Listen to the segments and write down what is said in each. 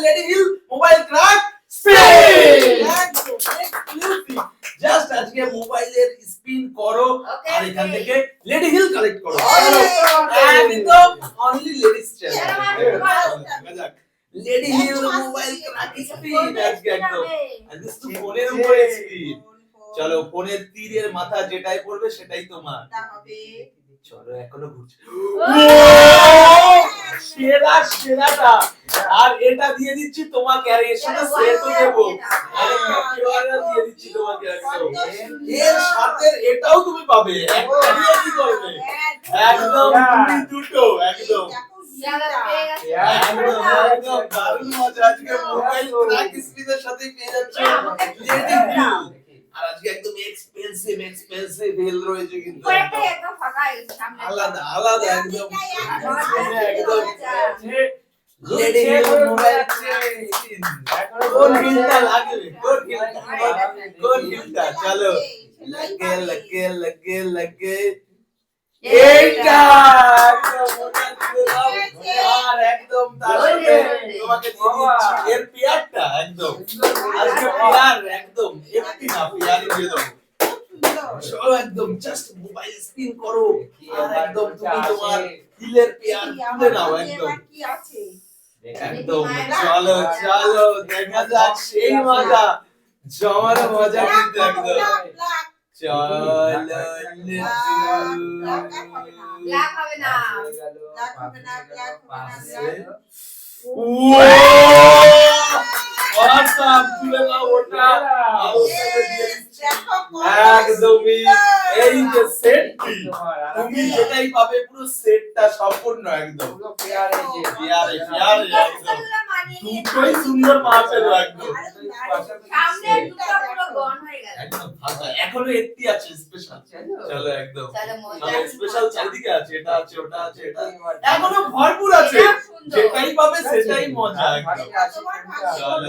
Lady hill mobile crack spin just আজকে মোবাইলের spin করো আর এখান থেকে লেডি হিল কালেক্ট করো একদম only ladies channel lady hill mobile crack spin আজকে একদম আজকে তো ফোনের উপরে স্পিন চলো ফোনের তীরের মাথা যেটাই পড়বে সেটাই তোমার চলো এখনো ঘুরছে সেরাটা আর এটা দিয়ে দিচ্ছি তোমাকে আর এর সাথে সেটও দেব আরে ক্যাপিওয়ারা দিয়ে দিচ্ছি তোমাকে একদম এর সাথে এটাও তুমি পাবে একটা দিয়ে কি করবে একদম দুটো একদম দারুণ মজা আজকে মোবাইল ক্র্যাক স্পিনের সাথে পেয়ে যাচ্ছে লেডি হিল আর আজকে একদম এক্সপেন্সিভ হিল রয়েছে কিন্তু একদম ফাঁকা সামনে আলাদা একদম লেডি হিল মোবাইল কোন হিলটা লাগবে কোন হিলটা চলো লাগে এইটা আর একদম তার সাথে তোমাকে দিয়ে দিচ্ছি এর পেয়ারটা একদম আজকে পেয়ার একদম একটি না পেয়ার দিয়ে দাও চলো একদম জাস্ট মোবাইল স্পিন করো আর একদম তুমি তোমার হিলের পেয়ার তুলে নাও একদম একদম চলো দেখা যাক সেই মজা জমানো মজা কিন্তু একদম চলো ব্ল্যাক হবে না অসাম তুলে নাও ওটা একদমই এই যে সেটটি তুমি যেটাই পাবে পুরো সেটটা সম্পূর্ণ একদম পেয়ারে একদম দুটোই সুন্দর মাছ এলো একদম সামনে দুটো পুরো গন হয়ে গেল একদম ফাঁকা এখনো একটি আছে স্পেশাল চলো একদম স্পেশাল চারিদিকে আছে এটা আছে ওটা আছে এটা এখনো ভরপুর আছে যেটাই পাবে সেটাই মজা একদম চলো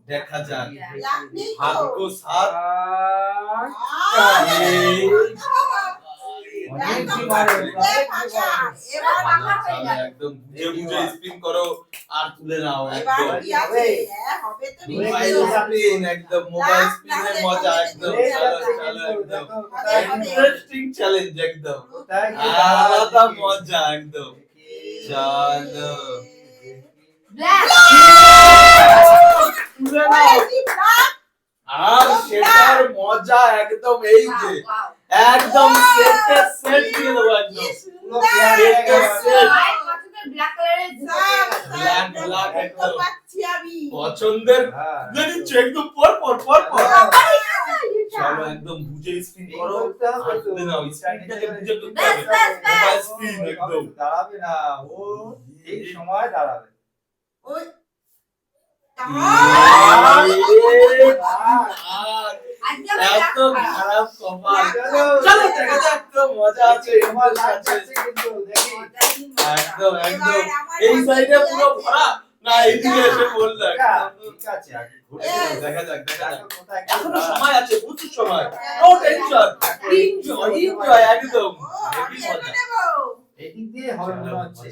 দেখা যাক ভাগ্য সাথ একদম বুঝে স্পিন করো আর তুলে নাও একদম মোবাইল স্পিন একদম মোবাইল স্পিনের মজা একদম চলো একদম ইন্টারেস্টিং চ্যালেঞ্জ একদম আলাদা মজা একদম চলো তুলে নাও আর সেটার মজা একদম এই যে একদম সেট দিয়ে দেবো একদম ব্ল্যাক একদম পছন্দের নিচ্ছ একদম পর চলো একদম বুঝে স্পিন করো আর তুলে নাও স্পিনটাকে বুঝে করতে হবে মোবাইল স্পিন একদম দাঁড়াবে না ও ঠিক সময় দাঁড়াবে ওই এত খারাপ কপাল চলো দেখা যাক তো মজা আছে একদম এই সাইডে পুরো ভরা না এইদিকে এসে বলল ঠিক আছে দেখা যাক এখনো সময় আছে প্রচুর সময় নো টেনশন এনজয় একদম হেভি মজা এদিক দিয়ে হবে মনে হচ্ছে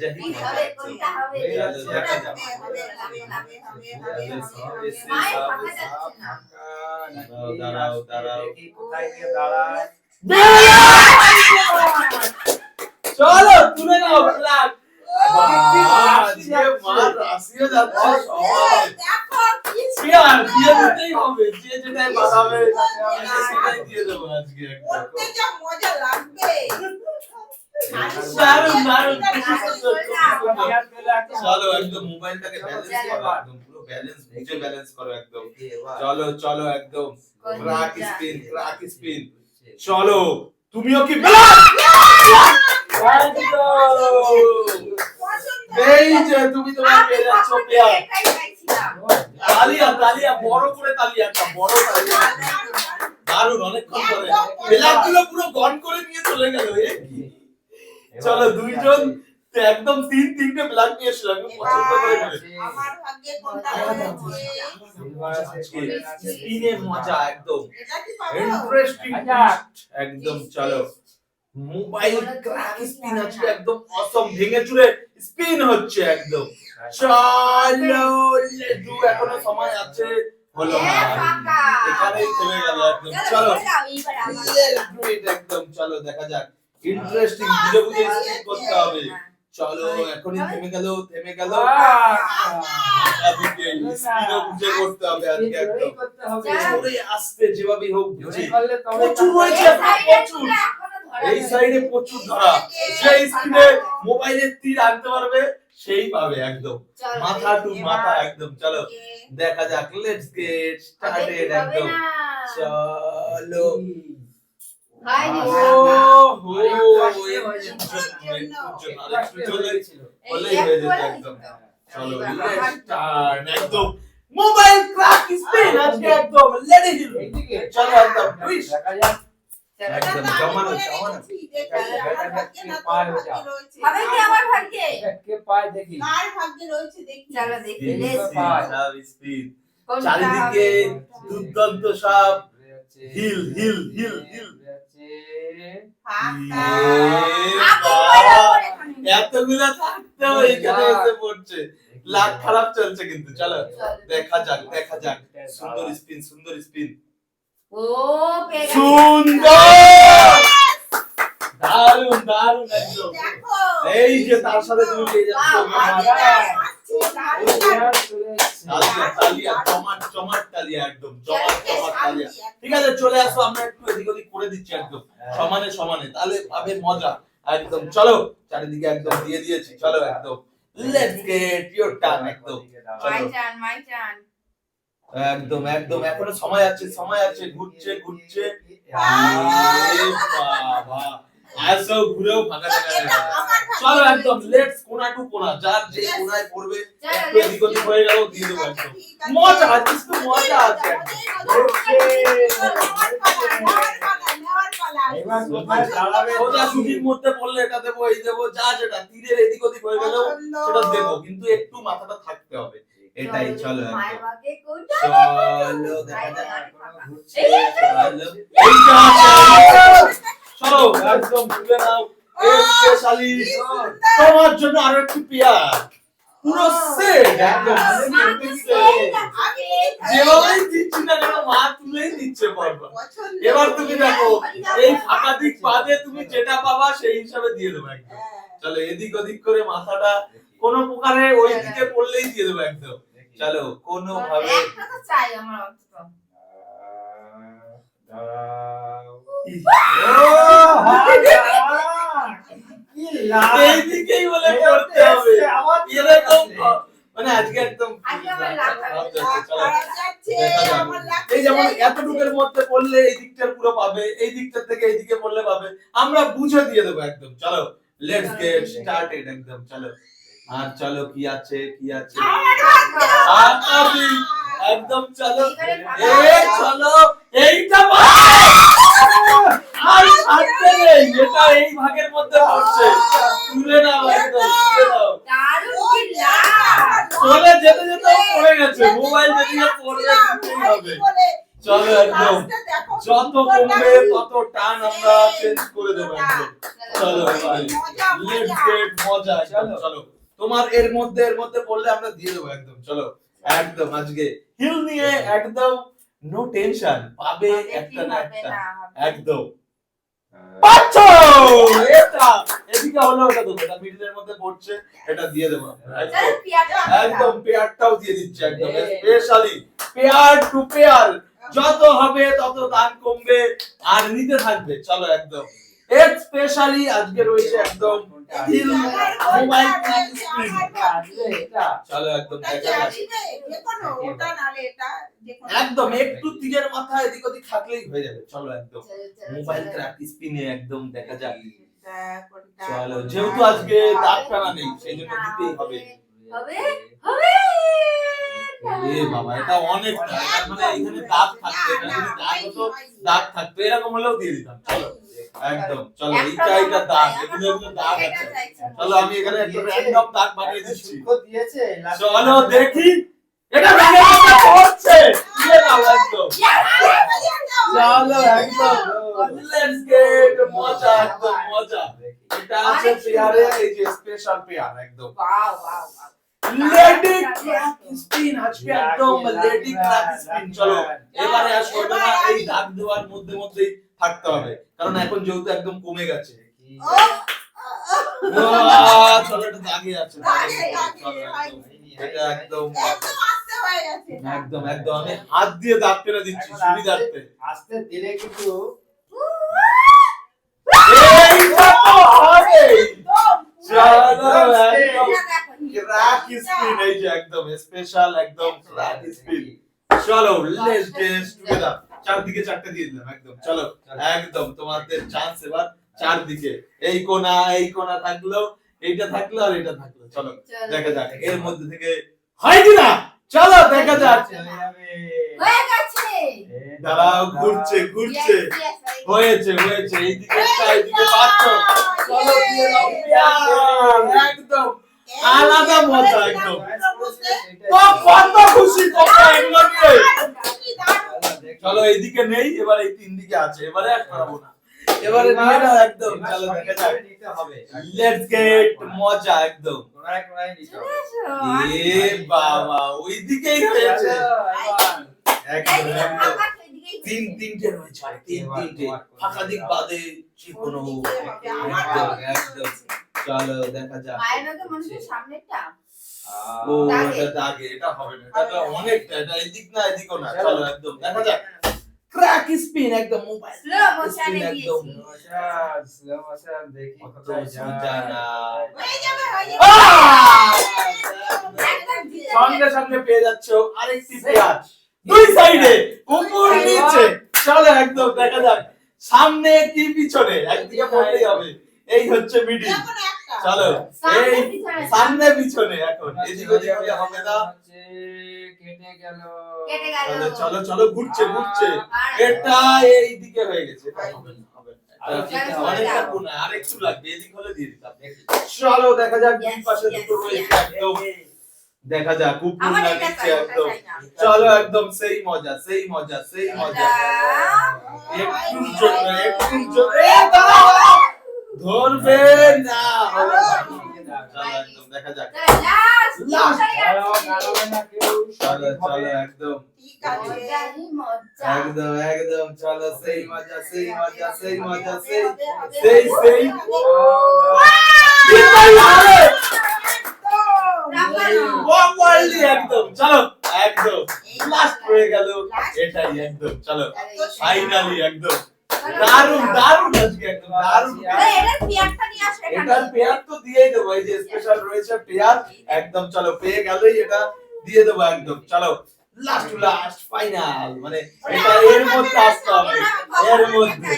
কোনটা হবে দেখা যাক দাঁড়াও দেখি কোথায় গিয়ে দাঁড়ায় চলো তুলে নাও ব্ল্যাক আজকে মার রাশিও যাচ্ছে সবাই দিয়ে দিতেই হবে যে যেটাই বাড়াবে সেটাই দিয়ে দেবো আজকে একদম মজা লাগবে চলো একদম মোবাইলটাকে ব্যালেন্স করো একদম পুরো ব্যালেন্স বুঝে ব্যালেন্স করো একদম চলো একদম ক্র্যাক স্পিন চলো তুমিও কি এই যে তুমি তোমার পেয়ে যাচ্ছ পেয়ার তালিয়া বড় করে তালিয়া একটা বড় তালিয়া দারুণ অনেকক্ষণ পরে বেলাগুলো পুরো গন করে নিয়ে চলে গেল চলো দুইজন একদম তিনটে ব্ল্যাক নিয়ে এসে আমি পছন্দ করে আমার ভাগ্যে কোনটা হয়েছে স্পিনের মজা একদম ইন্টারেস্টিং একদম চলো মোবাইল ক্র্যাক স্পিন আছে একদম অসম ভেঙে চুরে স্পিন হচ্ছে একদম চলো লেটু এখনো সময় আছে হলো না ফাঁকা। এখানেই থেমে গেল একদম চলো Let's do it একদম চলো দেখা যাক ইন্টারেস্টিং বুঝে বুঝে স্পিড করতে হবে চলো এখনই থেমে গেল আজকে স্পিডও বুঝে করতে হবে আজকে একদম জোরে আসতে যেভাবেই হোক বুঝে প্রচুর হয়েছে প্রচুর এই সাইডে প্রচুর ধরা সেই স্পিডে মোবাইলের তীর আনতে পারবে সেই পাবে একদম মাথা টু মাথা একদম চলো দেখা যাক লেটস গেট স্টার্টেড একদম চলো চলো একদম মোবাইল ক্র্যাক স্পিন আজকে একদম লেডি হিল চলো একদম টুইস্ট একদম জমানো স্পিড চারিদিকে দুর্দান্ত সব হিল হিল হিল হিল এতগুলো থাকতেও এখানে এসে পড়ছে লাখ খারাপ চলছে কিন্তু চলো দেখা যাক সুন্দর স্পিন সুন্দর দারুন একদম এই যে তার সাথে তুমি পেয়ে যাচ্ছ চমাট তালিয়া একদম চমাট তালিয়া ঠিক আছে চলে আসো আমরা একটু এদিক ওদিক করে দিচ্ছি একদম সমানে তাহলে পাবে মজা একদম চলো চারিদিকে একদম দিয়ে দিয়েছি চলো একদম লেটস গেট ইওর টার্ন একদম একদম এখনো সময় আছে ঘুরছে বাবা আসো ঘুরেও ফাঁকা জায়গা চলো একদম লেটস কোনা টু কোনা যার যে কোনায় পড়বে একটু এদিক ওদিক হয়ে গেল দিয়ে দেবো একদম মজা আছে সোজা সুজির মধ্যে পড়লে এটা দেবো এই দেবো যা যেটা তীরের এদিক ওদিক হয়ে গেল সেটা দেবো কিন্তু একটু মাথাটা থাকতে হবে এটাই চলো চলো দেখা যাক চলো একদম ভুলে নাও স্পেশালি তোমার জন্য আরো একটু পেয়ার পুরো সেট একদম যেভাবেই দিচ্ছি না কেন মা তুলেই দিচ্ছে পরপর এবার তুমি দেখো এই ফাঁকা দিক বাদে তুমি যেটা পাবা সেই হিসাবে দিয়ে দেবো একদম চলো এদিক ওদিক করে মাথাটা কোনো প্রকারে ওই দিকে পড়লেই দিয়ে দেবো একদম চলো কোনো ভাবে চাই আমার অন্তত এইদিকেই বলে পড়তে হবে এরকম মানে আজকে একদম এই যেমন এতটুকের মধ্যে পড়লে এই দিকটার পুরো পাবে এই দিকটার থেকে এইদিকে পড়লে পাবে আমরা বুঝে দিয়ে দেবো একদম চলো লেটস গেট স্টার্টেড একদম চলো আর চলো কি আছে একদম চলো চলো এইটা আর ছাড়তে নেই এটা এই ভাগের মধ্যে পড়ছে তুলে নাও একদম তুলে নাও চলে যেতে পড়ে গেছে মোবাইল যেদিকে পড়বে দিতেই হবে চলো একদম যত কমবে তত টান আমরা চেঞ্জ করে দেবো একদম চলো লেটস গেট মজা চলো তোমার এর মধ্যে পড়লে আমরা দিয়ে দেবো একদম চলো একদম আজকে হিল নিয়ে একদম নো টেনশন পাবে একটা না একটা একদম পাচ্ছ এটা এদিকে হলো ওটা দেবো এটা মিডলের মধ্যে পড়ছে এটা দিয়ে দেবো একদম পেয়ারটাও দিয়ে দিচ্ছি একদম স্পেশালি পেয়ার টু পেয়ার যত হবে তত দাম কমবে আর নিতে থাকবে চলো একদম স্পেশালি আজকে রয়েছে একদম হিল মোবাইল স্ক্রিন চলো একদম একদম একটু তীরের মাথা এদিক ওদিক থাকলেই হয়ে যাবে চলো একদম মোবাইল ক্র্যাক স্পিনে একদম দেখা যাক চলো যেহেতু আজকে দাগ টানা নেই সেই জন্য দিতেই হবে এ বাবা এটা অনেক মানে এখানে দাগ থাকবে এটা যদি দাগ হতো দাগ থাকতো এরকম হলেও দিয়ে দিতাম চলো একদম চলো এইটা দাগ এখানে দাগ আছে চলো আমি এখানে একটা র‍্যান্ডম দাগ বানিয়ে দিচ্ছি চলো দেখি এটা ভেঙে পড়ছে দিয়ে দাও একদম চলো একদম লেটস গেট মজা একদম মজা এটা আছে পেয়ারে এই যে স্পেশাল পেয়ার একদম লেডি ক্র্যাক স্পিন আজকে একদম লেডি ক্র্যাক স্পিন। চলো এবারে আর করবে না, এই দাগ দেওয়ার মধ্যে মধ্যেই থাকতে হবে, কারণ এখন যেহেতু একদম কমে গেছে। চলো এটা দাগে আছে, এটা একদম একদম একদম আমি হাত দিয়ে দাগ কেটে দিচ্ছি সুবিধার্থে। আস্তে দিলে কিন্তু এইটা তো হবে। চলো একদম ক্র্যাক স্পিন, এই যে একদম স্পেশাল একদম ক্র্যাক স্পিন। চলো লেটস ড্যান্স টুগেদার। চারদিকে চারটে দিয়ে দিলাম একদম। চলো একদম তোমাদের চান্স এবার চারদিকে, এই কোণা থাকলো, এইটা থাকলো আর এটা থাকলো। চলো দেখা যাক এর মধ্যে থেকে হয় কিনা। চলো দেখা যাক। হয়ে গেছে। দাঁড়াও, ঘুরছে ঘুরছে, হয়েছে হয়েছে। এইদিকে এইদিকে পাচ্ছ। চলো দিয়ে দাও পেয়ার। একদম আলাদা মজা একদম। তো কত খুশি কত এনজয়। চলো এইদিকে নেই, এবার এই তিন দিকে আছে, এবারে আর করাবো না, এবারে নিয়ে নাও একদম। চলো দেখা যাক, নিতে হবে। লেটস গেট মজা একদম। কোনায় কোনায় নিতে হবে। এ বাবা ওইদিকেই হয়েছে একদম একদম। তিনটে রয়েছে, তিনটে ফাঁকা দিক বাদে যে কোনো একদম একদম। চলো দেখা যাক। সামনেটা ও এটা দাগে, এটা হবে না, এটা অনেকটা, এটা এদিক না এদিকও না। চলো একদম দেখা যাক। ক্র্যাক স্পিন একদম মোবাইল Slow motion এ একদম। স্লো মোশন দেখি কত কোথায় সোজা না। হয়ে যাবে একদম জিতে সঙ্গে সঙ্গে পেয়ে যাচ্ছ আরেকটি পেঁয়াজ, দুই সাইডে উপর নিচে। চলো একদম দেখা যাক সামনে কি পিছনে, একদিকে পড়লেই হবে। এই হচ্ছে মিডিল। এখন একটা চলো সামনে এই পিছনে, সামনে পিছনে এখন এদিক ওদিক হলে হবে না। কেটে গেল। কেটে গেল। চলো চলো চলো ঘুরছে ঘুরছে, এটা এই দিকে হয়ে গেছে, এটা হবে না, হবে না। এটা অনেকটা কোণা, আরেকটু লাগবে, এদিক হলে দিয়ে দিতাম। চলো দেখা যাক দুই পাশে দুটো রয়েছে একদম। দেখা যাক উপর আমার না এটা নিচে চাই, ওটা একদম। চাই না। চলো একদম সেই মজা সেই মজা সেই মজা। একটু জন্য একটু জন্য দাঁড়াও, ধরবে না, হবে না। চলো একদম দেখা যাক। Last Last. দাঁড়াবে না কেউ। চলো চলো একদম ঠিক আছে একদম একদম। চলো সেই মজা সেই মজা সেই মজা সেই সেই সেই প্রপারলি একদম। চলো একদম লাস্ট হয়ে গেল এটাই একদম। চলো ফাইনালি একদম দারুণ দারুণ আজকে একদম দারুণ। এটার পেয়ার তো দিয়েই দেবো, এই যে স্পেশাল রয়েছে পেয়ার একদম। চলো পেয়ে গেলেই এটা দিয়ে দেবো একদম। চলো লাস্ট লাস্ট ফাইনাল, মানে এটা এর মধ্যে আসতে হবে, এর মধ্যে।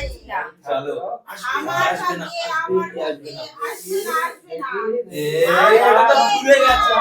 চলো আসবে না আসবে না আসবে আসবে না। এটা তো ভুলে গেছে।